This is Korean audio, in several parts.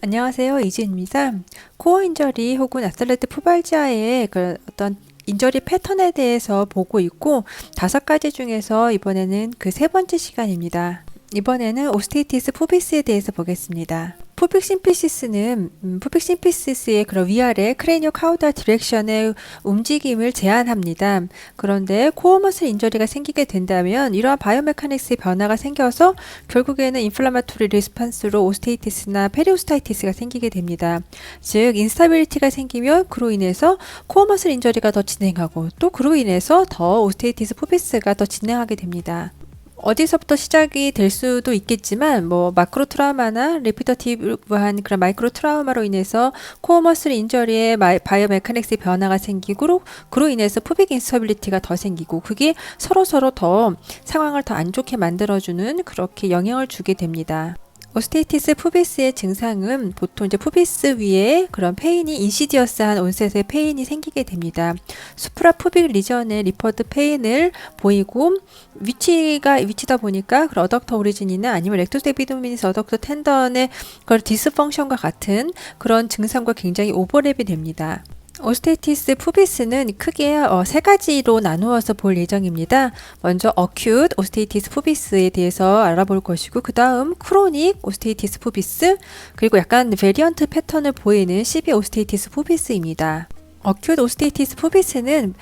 안녕하세요. 이지은입니다. 코어 인저리 혹은 아슬레트 푸발지아의 그 어떤 인저리 패턴에 대해서 보고 있고 5가지 중에서 이번에는 그 3번째 시간입니다. 이번에는 오스테이티스 푸비스에 대해서 보겠습니다. 푸빅 심피시스의 그런 위아래 크레니오 카우달 디렉션의 움직임을 제한합니다. 그런데 코어 머슬 인저리가 생기게 된다면 이러한 바이오메카닉스의 변화가 생겨서 결국에는 인플라마토리 리스판스로 오스테이티스나 페리오스타이티스가 생기게 됩니다. 즉 인스타빌리티가 생기면 그로 인해서 코어 머슬 인저리가 더 진행하고 또 그로 인해서 더 오스테이티스 푸비스가 더 진행하게 됩니다. 어디서부터 시작이 될 수도 있겠지만 마크로 트라우마나 리피터티브한 그런 마이크로 트라우마로 인해서 코어 머슬 인저리의 바이오메카닉스의 변화가 생기고 그로 인해서 푸빅 인스터빌리티가 더 생기고 그게 서로 더 상황을 더 안 좋게 만들어주는 그렇게 영향을 주게 됩니다. 오스테이티스 푸비스의 증상은 보통 이제 푸비스 위에 그런 페인이 인시디어스한 온셋의 페인이 생기게 됩니다. 수프라 푸빅 리전의 리퍼드 페인을 보이고 위치다 보니까 그런 어덕터 오리진이나 아니면 렉토스 에비도미니스 어덕터 텐던의 그런 디스펑션과 같은 그런 증상과 굉장히 오버랩이 됩니다. 오스테이티스 푸비스는 크게 3가지로 나누어서 볼 예정입니다. 먼저 어큐트 오스테이티스 푸비스에 대해서 알아볼 것이고 그 다음 크로닉 오스테이티스 푸비스 그리고 약간 베리언트 패턴을 보이는 시비 오스테이티스 푸비스입니다. 어큐트 오스테이티스 푸비스는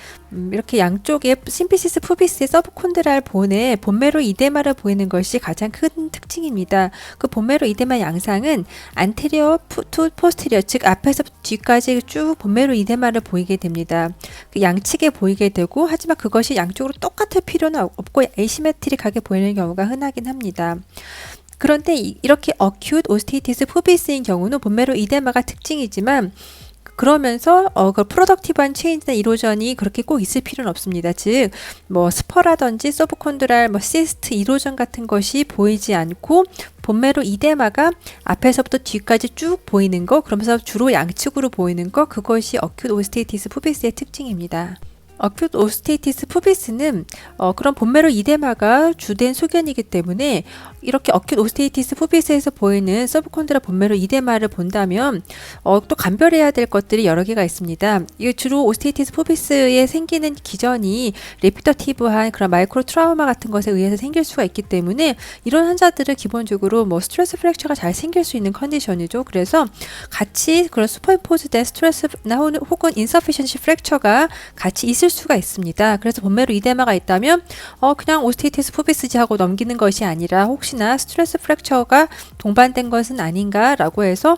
이렇게 양쪽에 심피시스 푸비스의 서브콘드랄 본에 본메로 이데마를 보이는 것이 가장 큰 특징입니다. 그 본메로 이데마 양상은 안테리어 투 포스테리어 즉 앞에서 뒤까지 쭉 본메로 이데마를 보이게 됩니다. 그 양측에 보이게 되고 하지만 그것이 양쪽으로 똑같을 필요는 없고 에이시메트릭하게 보이는 경우가 흔하긴 합니다. 그런데 이렇게 어큐트 오스테이티스 푸비스인 경우는 본메로 이데마가 특징이지만 그러면서 그 프로덕티브한 체인지나 이로전이 그렇게 꼭 있을 필요는 없습니다. 즉 스퍼라든지 서브콘드랄 시스트 이로전 같은 것이 보이지 않고 본메로 이데마가 앞에서부터 뒤까지 쭉 보이는 거 그러면서 주로 양측으로 보이는 거 그것이 어큐트 오스테이티스 푸비스의 특징입니다. 어큐트 오스테이티스 푸비스는 그런 본메로 이데마가 주된 소견이기 때문에 이렇게 어큐트 오스테이티스 푸비스에서 보이는 서브콘드라 본메로 이데마를 본다면 또 감별해야 될 것들이 여러 개가 있습니다. 이게 주로 오스테이티스 푸비스에 생기는 기전이 레피터티브한 그런 마이크로 트라우마 같은 것에 의해서 생길 수가 있기 때문에 이런 환자들은 기본적으로 스트레스 프랙처가 잘 생길 수 있는 컨디션이죠. 그래서 같이 그런 슈퍼임포즈된 스트레스나 혹은 인서피션시 프랙처가 같이 있을 수가 있습니다. 그래서 본메로 이데마가 있다면 그냥 오스테이티스 푸비스지 하고 넘기는 것이 아니라 혹시나 스트레스 프랙처가 동반된 것은 아닌가 라고 해서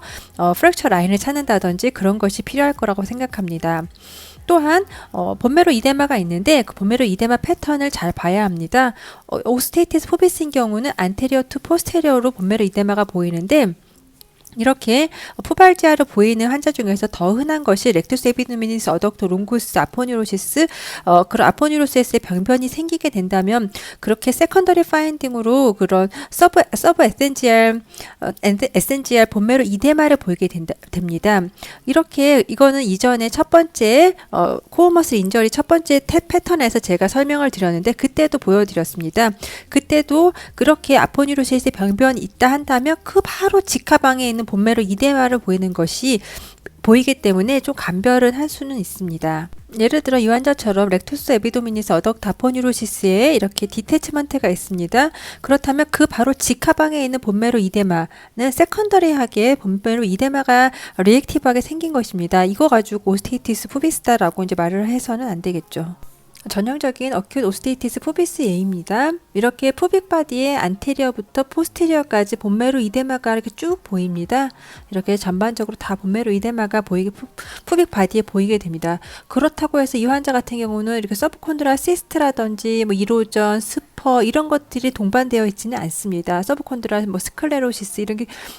프랙처 라인을 찾는다든지 그런 것이 필요할 거라고 생각합니다. 또한 본메로 이데마가 있는데 그 본메로 이데마 패턴을 잘 봐야 합니다. 오스테이티스 푸비스인 경우는 안테리어 투 포스테리어로 본메로 이데마가 보이는데 이렇게 푸발지아로 보이는 환자 중에서 더 흔한 것이 렉투스 에비도미니스 어덕터 롱구스 아포뉴로시스 그런 아포뉴로시스의 병변이 생기게 된다면 그렇게 세컨더리 파인딩으로 그런 서브 에센지알 본메로 이데마를 보이게 됩니다. 이렇게 이거는 이전에 첫 번째 코어 머슬 인저리 첫 번째 패턴에서 제가 설명을 드렸는데 그때도 보여드렸습니다. 그때도 그렇게 아포뉴로시스의 병변이 있다 한다면 그 바로 직하방에 있는 본메로 이데마를 보이는 것이 보이기 때문에 좀 감별은 할 수는 있습니다. 예를 들어 이 환자처럼 렉투스 에비도미니스 어덕트 아포뉴로시스에 이렇게 디태치먼트가 있습니다. 그렇다면 그 바로 직하방에 있는 본메로 이데마는 세컨더리하게 본메로 이데마가 리액티브하게 생긴 것입니다. 이거 가지고 오스테이티스 푸비스다라고 이제 말을 해서는 안 되겠죠. 전형적인 어큐트 오스테이티스 푸비스 예입니다. 이렇게 푸빅 바디의 안테리어부터 포스테리어까지 본메로 이데마가 이렇게 쭉 보입니다. 이렇게 전반적으로 다 본메로 이데마가 푸빅 바디에 보이게 됩니다. 그렇다고 해서 이 환자 같은 경우는 이렇게 서브콘드라 시스트라든지 이로전, 스퍼 이런 것들이 동반되어 있지는 않습니다. 서브콘드라 스클레로시스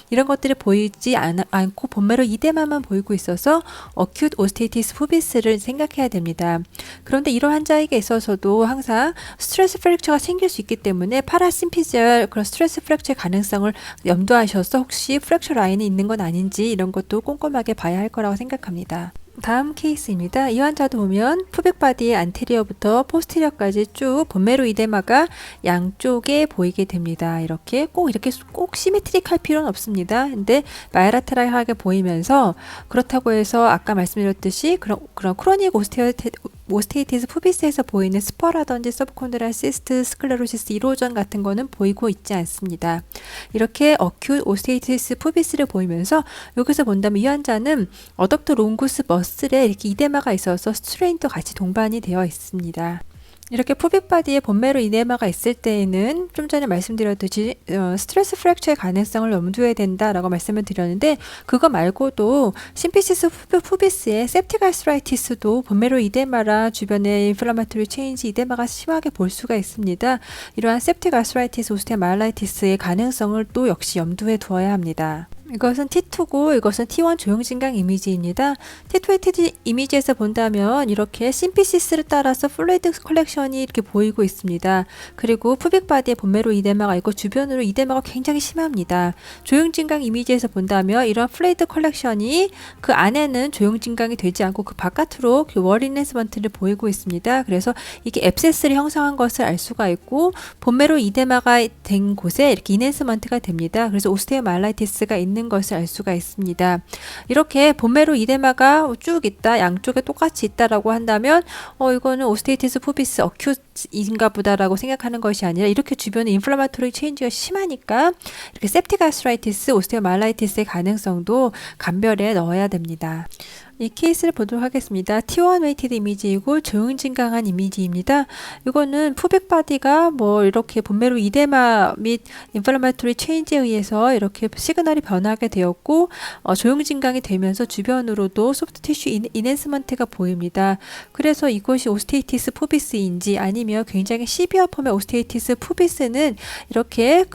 이런 것들이 보이지 않고 본메로 이데마만 보이고 있어서 어큐트 오스테이티스 푸비스를 생각해야 됩니다. 그런데 이런 환자에게 있어서도 항상 스트레스 프랙처가 생길 수 있기 때문에 파라심피지얼 그런 스트레스 프랙처의 가능성을 염두하셔서 혹시 프랙처 라인이 있는 건 아닌지 이런 것도 꼼꼼하게 봐야 할 거라고 생각합니다. 다음 케이스입니다. 이 환자도 보면 푸빅 바디의 안테리어부터 포스티리어까지 쭉 본메로 이데마가 양쪽에 보이게 됩니다. 이렇게 꼭 시메트릭할 필요는 없습니다. 근데 바이라테랄하게 보이면서 그렇다고 해서 아까 말씀드렸듯이 그런 크로닉 오스테이티스 푸비스에서 보이는 스퍼라든지 서브콘드랄 시스트, 스클레로시스 이로전 같은 거는 보이고 있지 않습니다. 이렇게 어큐 오스테이티스 푸비스를 보이면서 여기서 본다면 이 환자는 어덕터 롱구스 머슬에 이렇게 이데마가 있어서 스트레인도 같이 동반이 되어 있습니다. 이렇게 푸빅 바디에 본메로 이데마가 있을 때에는 좀 전에 말씀드렸듯이 스트레스 프랙처의 가능성을 염두에 된다라고 말씀을 드렸는데 그거 말고도 심피시스 푸비스의 septic arthritis도 본메로 이데마라 주변에 인플라마토리 체인지 이데마가 심하게 볼 수가 있습니다. 이러한 septic arthritis, 오스테오마일라이티스의 가능성을 또 역시 염두에 두어야 합니다. 이것은 T2고 이것은 T1 조형진강 이미지입니다. T2 이미지에서 본다면 이렇게 심피시스를 따라서 플루이드 컬렉션이 이렇게 보이고 있습니다. 그리고 푸빅 바디에 본메로 이데마가 있고 주변으로 이데마가 굉장히 심합니다. 조형진강 이미지에서 본다면 이런 플루이드 컬렉션이 그 안에는 조형진강이 되지 않고 그 바깥으로 그 월 인핸스먼트를 보이고 있습니다. 그래서 이게 앱세스를 형성한 것을 알 수가 있고 본메로 이데마가 된 곳에 이렇게 인핸스먼트가 됩니다. 그래서 오스테오마일라이티스가 있는 것을 알 수가 있습니다. 이렇게 본메로 이데마가 쭉 있다, 양쪽에 똑같이 있다라고 한다면 이거는 오스테이티스 푸비스 어큐인가 보다라고 생각하는 것이 아니라 이렇게 주변에 인플라마토리 체인지가 심하니까 이렇게 septic arthritis, 오스테오마일라이티스의 가능성도 간별에 넣어야 됩니다. 이 케이스를 보도록 하겠습니다. T1 웨이티드 이미지이고 조형진강한 이미지입니다. 이거는 푸빅 바디가 뭐 이렇게 본메로 이데마 및 인플라마토리 체인지에 의해서 이렇게 시그널이 변하게 되었고 조형진강이 되면서 주변으로도 소프트 티슈 인핸스먼트가 보입니다. 그래서 이것이 오스테이티스 푸비스인지 아니면 굉장히 시비어 폼의 오스테이티스 푸비스는 이렇게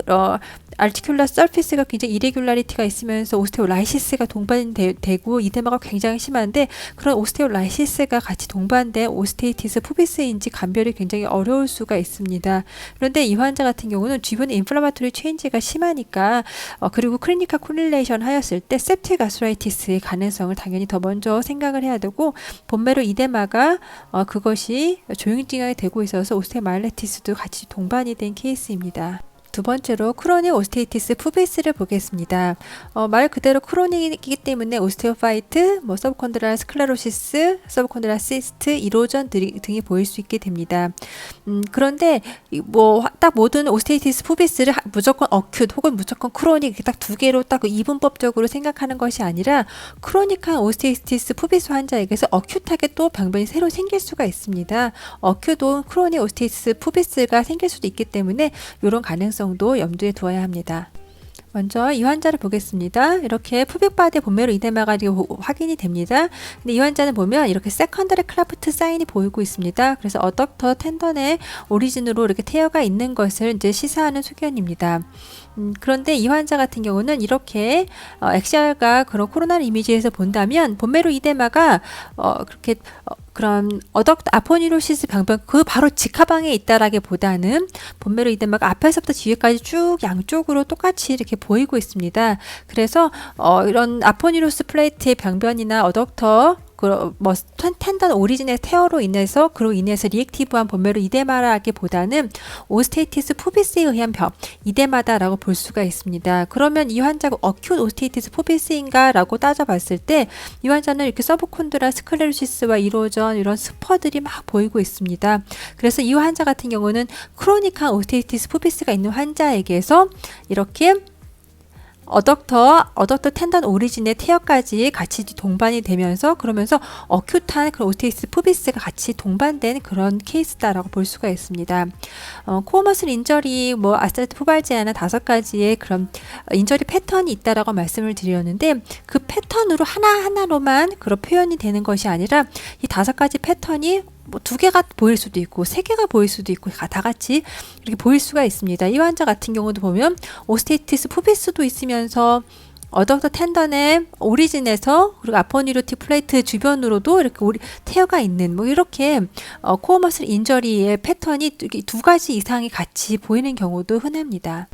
알티큘러 서피스가 굉장히 이레귤라리티가 있으면서 오스테오라이시스가 동반되고 이데마가 굉장히 심한데 그런 오스테오라이시스가 같이 동반된 오스테이티스 푸비스인지 감별이 굉장히 어려울 수가 있습니다. 그런데 이 환자 같은 경우는 주변에 인플라마토리 체인지가 심하니까 그리고 클리니컬 코릴레이션 하였을 때 septic arthritis의 가능성을 당연히 더 먼저 생각을 해야 되고 본메로 이데마가 그것이 조형진강이 되고 있어서 오스테오마일라이티스도 같이 동반이 된 케이스입니다. 두 번째로 크로닉 오스테이티스 푸비스를 보겠습니다. 말 그대로 크로닉이기 때문에 오스테오파이트, 서브콘드랄 스클레로시스, 서브콘드랄 시스트, 이로전 등이 보일 수 있게 됩니다. 그런데 딱 모든 오스테이티스 푸비스를 무조건 어큐트 혹은 무조건 크로닉 딱 두 개로 딱 이분법적으로 생각하는 것이 아니라 크로닉한 오스테이티스 푸비스 환자에게서 어큐트하게 또 병변이 새로 생길 수가 있습니다. 어큐트 크로닉 오스테이티스 푸비스가 생길 수도 있기 때문에 이런 가능성도 염두에 두어야 합니다. 먼저 이 환자를 보겠습니다. 이렇게 푸빅 바디에 본메로 이데마가 확인이 됩니다. 근데 이 환자는 보면 이렇게 세컨더리 클라프트 사인이 보이고 있습니다. 그래서 어덕터 텐던의 오리진으로 이렇게 태어가 있는 것을 이제 시사하는 소견입니다. 그런데 이 환자 같은 경우는 이렇게 엑시알과 그런 코로나 이미지에서 본다면 본메로 이데마가 그렇게 그런 어덕트 아포니로시스 병변 그 바로 직하방에 있다라기보다는 본메로 이데마가 앞에서부터 뒤에까지 쭉 양쪽으로 똑같이 이렇게 보이고 있습니다. 그래서 이런 아포니로스 플레이트의 병변이나 어덕터 텐던 오리진의 태어로 인해서 그로 인해서 리액티브한 본메로 이데마라기보다는 오스테이티스 푸비스에 의한 이데마다라고 볼 수가 있습니다. 그러면 이 환자가 어큐트 오스테이티스 푸비스인가라고 따져봤을 때 이 환자는 이렇게 서브콘드라 스클레로시스와 이로전 이런 스퍼들이 막 보이고 있습니다. 그래서 이 환자 같은 경우는 크로닉한 오스테이티스 푸비스가 있는 환자에게서 이렇게 어덕터 텐던 오리진의 태어까지 같이 동반이 되면서 그러면서 어큐트한 그런 오스테이티스 푸비스가 같이 동반된 그런 케이스다라고 볼 수가 있습니다. 코어 머슬 인저리, 아스트레트 푸발지아나 5가지의 그런 인저리 패턴이 있다라고 말씀을 드렸는데 그 패턴으로 하나하나로만 그런 표현이 되는 것이 아니라 이 5가지 패턴이 2개가 보일 수도 있고 3개가 보일 수도 있고 다 같이 이렇게 보일 수가 있습니다. 이 환자 같은 경우도 보면 오스테이티스 푸비스도 있으면서 어덕터 텐던의 오리진에서 그리고 아포니로틱 플레이트 주변으로도 이렇게 태어가 있는 이렇게 코어 머슬 인저리의 패턴이 2가지 이상이 같이 보이는 경우도 흔합니다.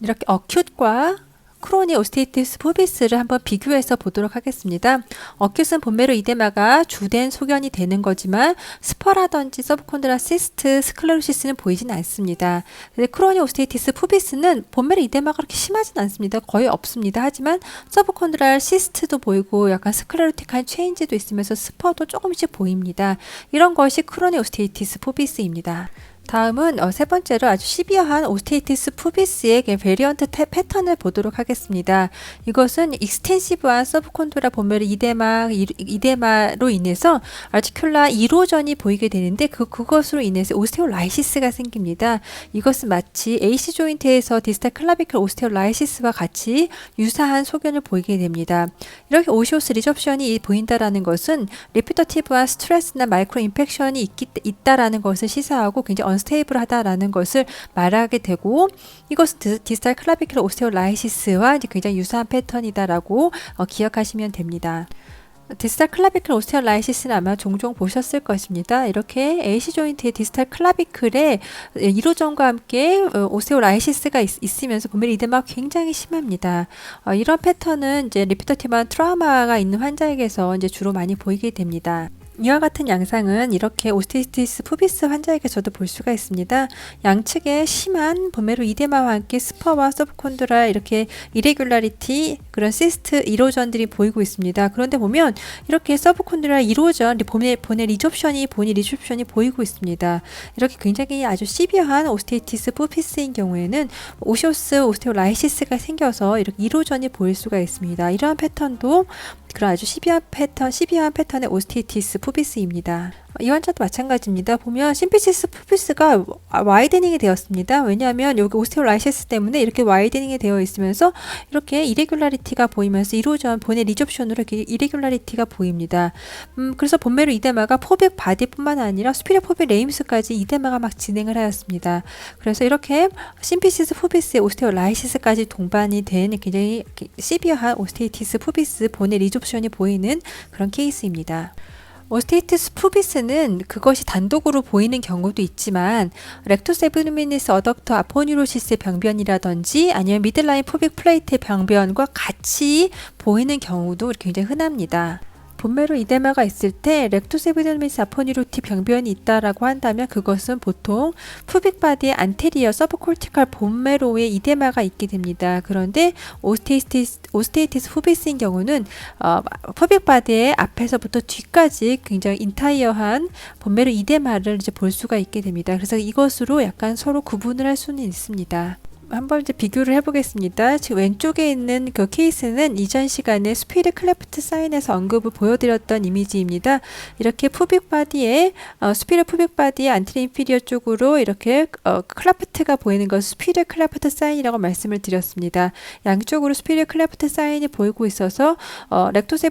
이렇게 어큐트과 크로니 오스테이티스 푸비스를 한번 비교해서 보도록 하겠습니다. 어큐슨 본메로 이데마가 주된 소견이 되는 거지만 스퍼라든지 서브콘드라 시스트, 스클레로시스는 보이진 않습니다. 크로니 오스테이티스 푸비스는 본메로 이데마가 그렇게 심하진 않습니다. 거의 없습니다. 하지만 서브콘드랄 시스트도 보이고 약간 스클레로틱한 체인지도 있으면서 스퍼도 조금씩 보입니다. 이런 것이 크로니 오스테이티스 푸비스입니다. 다음은 세 번째로 아주 시비어한 오스테이티스 푸비스의 베리언트 패턴을 보도록 하겠습니다. 이것은 익스텐시브한 서브콘드라 본메르 이데마로 인해서 아티큘라 이로전이 보이게 되는데 그것으로 인해서 오스테올라이시스가 생깁니다. 이것은 마치 AC 조인트에서 디스탈 클라비클 오스테올라이시스와 같이 유사한 소견을 보이게 됩니다. 이렇게 오시오스 리접션이 보인다라는 것은 리피터티브한 스트레스나 마이크로 인펙션이 있다라는 것을 시사하고 굉장히 언스테이블하다라는 것을 말하게 되고, 이것은 디스탈 클라비큘 오스테올라이시스와 이제 굉장히 유사한 패턴이다라고 기억하시면 됩니다. 디스탈 클라비클 오스테올라이시스는 아마 종종 보셨을 것입니다. 이렇게 AC 조인트의 디스탈 클라비클에 이로전과 함께 오스테올라이시스가 있으면서 본메르 이데마가 굉장히 심합니다. 이런 패턴은 이제 리피터티브한 트라우마가 있는 환자에게서 이제 주로 많이 보이게 됩니다. 이와 같은 양상은 이렇게 오스테이티스 푸비스 환자에게서도 볼 수가 있습니다. 양측에 심한 본메로 이데마와 함께 스퍼와 서브콘드라 이렇게 이레귤라리티, 그런 시스트 이로전들이 보이고 있습니다. 그런데 보면 이렇게 서브콘드라 이로전, 본의 리좁션이 보이고 있습니다. 이렇게 굉장히 아주 시비어한 오스테이티스 푸비스인 경우에는 오시오스 오스테올라이시스가 생겨서 이렇게 이로전이 보일 수가 있습니다. 이러한 패턴도 그런 아주 시비한 패턴의 오스테이티스 푸비스입니다. 이 환자도 마찬가지입니다. 보면 심피시스 푸비스가 와이드닝이 되었습니다. 왜냐하면 여기 오스테올라이시스 때문에 이렇게 와이드닝이 되어 있으면서 이렇게 이레귤라리티가 보이면서 이로전 본의 리접션으로 이렇게 이레귤라리티가 보입니다. 그래서 본메로 이데마가 포빅 바디뿐만 아니라 수피리어 포빅 레임스까지 이데마가 막 진행을 하였습니다. 그래서 이렇게 심피시스 푸비스의 오스테올라이시스까지 동반이 된 굉장히 시비어한 오스테이티스 푸비스 본의 리접션이 보이는 그런 케이스입니다. 오스테이티스 푸비스는 그것이 단독으로 보이는 경우도 있지만 렉투스 에브도미니스 어덕터 아포뉴로시스의 병변이라든지 아니면 미들라인 포빅 플레이트의 병변과 같이 보이는 경우도 굉장히 흔합니다. 본메로 이데마가 있을 때 렉투스 에비더미스 아포니로티 병변이 있다라고 한다면 그것은 보통 푸빅 바디의 안테리어 서브콜티컬 본메로에 이데마가 있게 됩니다. 그런데 오스테이티스 푸비스인 경우는 푸빅 바디의 앞에서부터 뒤까지 굉장히 인타이어한 본메로 이데마를 이제 볼 수가 있게 됩니다. 그래서 이것으로 약간 서로 구분을 할 수는 있습니다. 한번 이제 비교를 해보겠습니다. 지금 왼쪽에 있는 그 케이스는 이전 시간에 스피드 클래프트 사인에서 언급을 보여드렸던 이미지입니다. 이렇게 푸빅 바디에 스피드 푸빅 바디의 안티리 인피리어 쪽으로 이렇게 클래프트가 보이는 것을 스피드 클래프트 사인이라고 말씀을 드렸습니다. 양쪽으로 스피드 클래프트 사인이 보이고 있어서 렉투스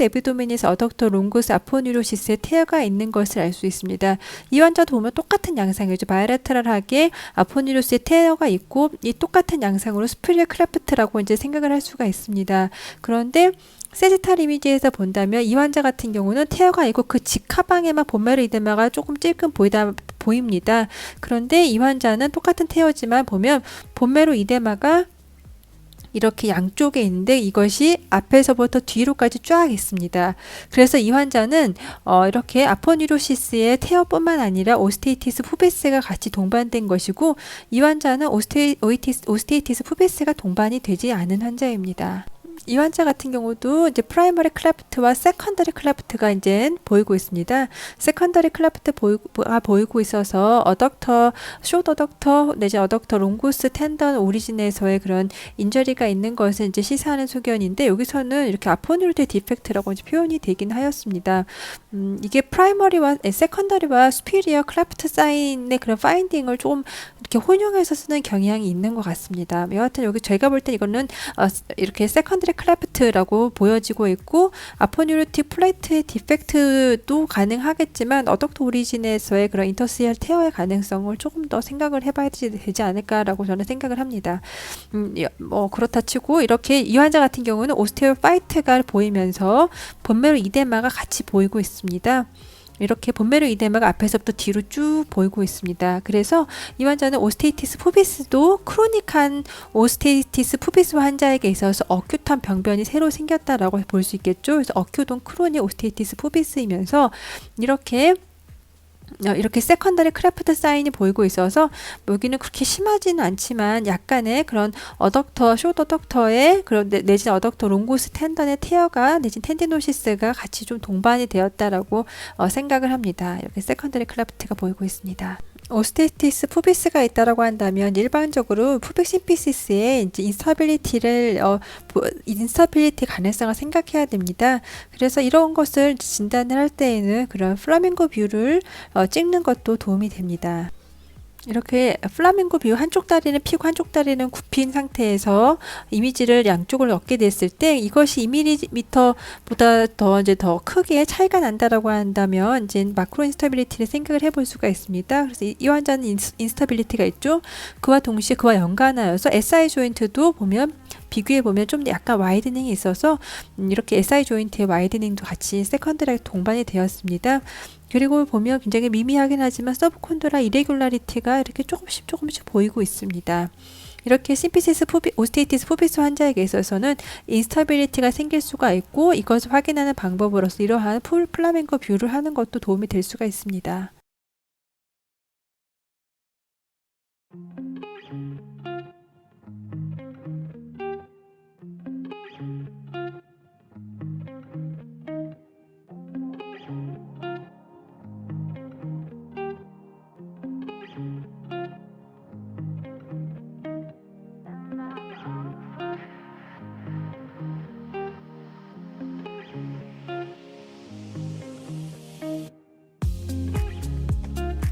에비도미니스 어덕터 롱구스 아포뉴로시스의 태어가 있는 것을 알 수 있습니다. 이 환자도 보면 똑같은 양상이죠. 바이레터럴하게 아포뉴로시스의 테어가 있고 이 똑같은 양상으로 스피리어 클래프트라고 이제 생각을 할 수가 있습니다. 그런데 세지탈 이미지에서 본다면 이 환자 같은 경우는 테어가 있고 그 직하방에만 본메로 이데마가 조금 찔끔 보입니다. 그런데 이 환자는 똑같은 테어지만 보면 본메로 이데마가 이렇게 양쪽에 있는데 이것이 앞에서부터 뒤로까지 쫙 있습니다. 그래서 이 환자는 이렇게 아포뉴로시스의 테어뿐만 아니라 오스테이티스 푸비스가 같이 동반된 것이고 이 환자는 오스테이티스 푸비스가 동반이 되지 않은 환자입니다. 이 환자 같은 경우도 이제 프라이머리 클래프트와 세컨더리 클래프트가 이제 보이고 있습니다. 세컨더리 클래프트가 보이고 있어서 어덕터, 숏 어덕터 내지 어덕터 롱구스 텐던 오리진에서의 그런 인저리가 있는 것을 이제 시사하는 소견인데 여기서는 이렇게 아포뉴로티 디펙트라고 이제 표현이 되긴 하였습니다. 이게 프라이머리와 세컨더리와 스피리어 클래프트 사인의 그런 파인딩을 조금 이렇게 혼용해서 쓰는 경향이 있는 것 같습니다. 여하튼 여기 제가 볼 때 이거는 이렇게 세컨더리 클래프트라고 보여지고 있고 아포뉴로틱 플레이트의 디펙트도 가능하겠지만 어덕터 오리진에서의 그런 인터시얼 테어의 가능성을 조금 더 생각을 해봐야 되지 않을까라고 저는 생각을 합니다. 그렇다 치고 이렇게 이 환자 같은 경우는 오스테오파이트가 보이면서 본메로 이데마가 같이 보이고 있습니다. 이렇게 본메루 이데마가 앞에서부터 뒤로 쭉 보이고 있습니다. 그래서 이 환자는 오스테이티스 푸비스도 크로닉한 오스테이티스 푸비스 환자에게 있어서 어큐트한 병변이 새로 생겼다라고 볼 수 있겠죠. 그래서 어큐동 크로닉 오스테이티스 푸비스이면서 이렇게 세컨더리 크래프트 사인이 보이고 있어서 여기는 그렇게 심하지는 않지만 약간의 그런 어덕터, 숏 어덕터의 그런 내진 어덕터 롱구스 텐던의 테어가 내진 텐디노시스가 같이 좀 동반이 되었다라고 생각을 합니다. 이렇게 세컨더리 크래프트가 보이고 있습니다. 오스테이티스 푸비스가 있다라고 한다면 일반적으로 푸빅 심피시스의 이제 인스타빌리티 가능성을 생각해야 됩니다. 그래서 이런 것을 진단을 할 때에는 그런 플라밍고 뷰를 찍는 것도 도움이 됩니다. 이렇게 플라밍고 뷰 한쪽 다리는 피고 한쪽 다리는 굽힌 상태에서 이미지를 양쪽을 얻게 됐을 때 이것이 2mm보다 더 크게 차이가 난다라고 한다면 이제 마크로 인스타빌리티를 생각을 해볼 수가 있습니다. 그래서 이 환자는 인스타빌리티가 있죠. 그와 동시에 그와 연관하여서 SI 조인트도 보면 비교해 보면 좀 약간 와이드닝이 있어서 이렇게 SI 조인트의 와이드닝도 같이 세컨드라이트 동반이 되었습니다. 그리고 보면 굉장히 미미하긴 하지만 서브콘드라 이레귤라리티가 이렇게 조금씩 보이고 있습니다. 이렇게 오스테이티스 푸비스 환자에게 있어서는 인스타빌리티가 생길 수가 있고 이것을 확인하는 방법으로서 이러한 플라밍고 뷰를 하는 것도 도움이 될 수가 있습니다.